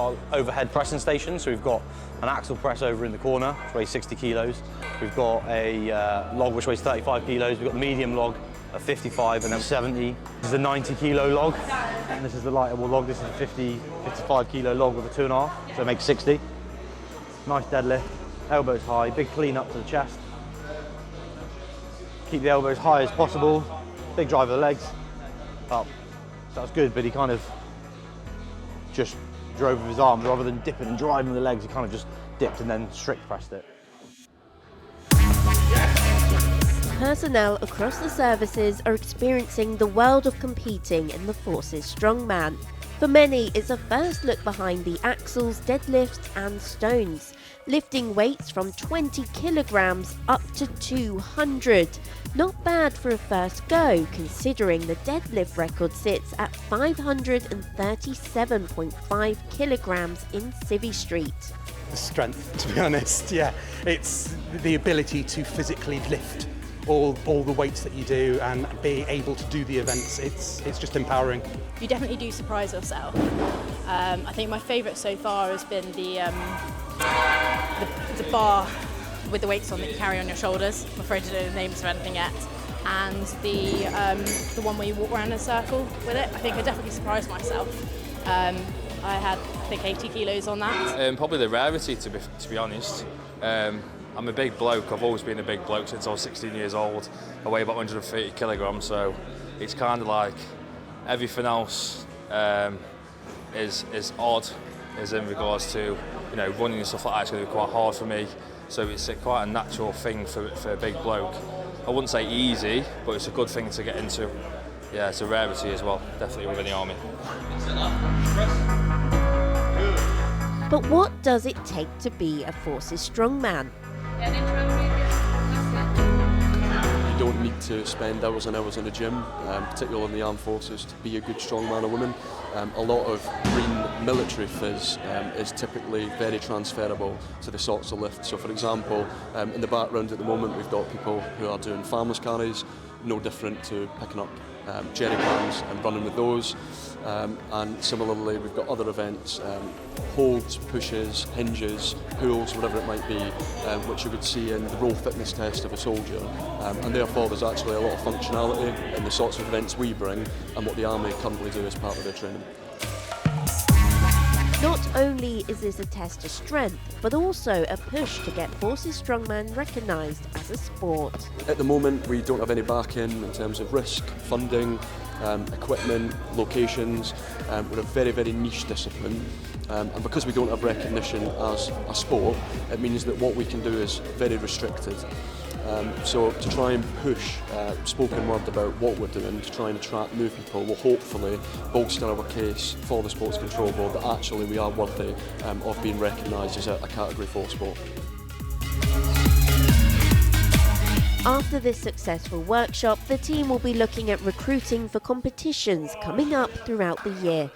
our overhead pressing station. So we've got an axle press over in the corner, which weighs 60 kilos. We've got a log which weighs 35 kilos. We've got the medium log at 55 and then 70. This is a 90 kilo log. And this is the lighter log. This is a 55 kilo log with a 2.5, so it makes 60. Nice deadlift, elbows high, big clean up to the chest. Keep the elbows high as possible. Big drive of the legs up. So that's good, but he kind of just drove with his arms rather than dipping and driving with the legs. He kind of just dipped and then strict pressed it. Personnel across the services are experiencing the world of competing in the Forces Strongman. For many, it's a first look behind the axles, deadlifts and stones, lifting weights from 20 kilograms up to 200. Not bad for a first go, considering the deadlift record sits at 537.5 kilograms in Civvy Street. The strength, to be honest, yeah. It's the ability to physically lift all the weights that you do and be able to do the events. It's just empowering. You definitely do surprise yourself. I think my favourite so far has been the bar with the weights on that you carry on your shoulders. I'm afraid to know the names for anything yet. And the one where you walk around in a circle with it. I think I definitely surprised myself. I had, I think, 80 kilos on that. Probably the rarity, to be honest. I'm a big bloke. I've always been a big bloke since I was 16 years old. I weigh about 130 kilograms, so it's kind of like everything else is odd, as in regards to, you know, running and stuff like that. It's going to be quite hard for me, so it's quite a natural thing for a big bloke. I wouldn't say easy, but it's a good thing to get into. Yeah, it's a rarity as well, definitely within the army. But what does it take to be a Forces Strongman? You don't need to spend hours and hours in the gym, particularly in the armed forces, to be a good strongman or woman. A lot of green military phys is typically very transferable to the sorts of lifts. So for example, in the background at the moment we've got people who are doing farmers carries, no different to picking up jerry cans and running with those. And similarly we've got other events, holds, pushes, hinges, pulls, whatever it might be, which you would see in the role fitness test of a soldier. And therefore there's actually a lot of functionality in the sorts of events we bring and what the Army currently do as part of their training. Not only is this a test of strength, but also a push to get Forces Strongman recognised as a sport. At the moment we don't have any backing in terms of risk, funding, equipment, locations. We're a very, very niche discipline, and because we don't have recognition as a sport, it means that what we can do is very restricted. So to try and push spoken word about what we're doing, to try and attract new people, will hopefully bolster our case for the Sports Control Board that actually we are worthy of being recognised as a Category 4 sport. After this successful workshop, the team will be looking at recruiting for competitions coming up throughout the year,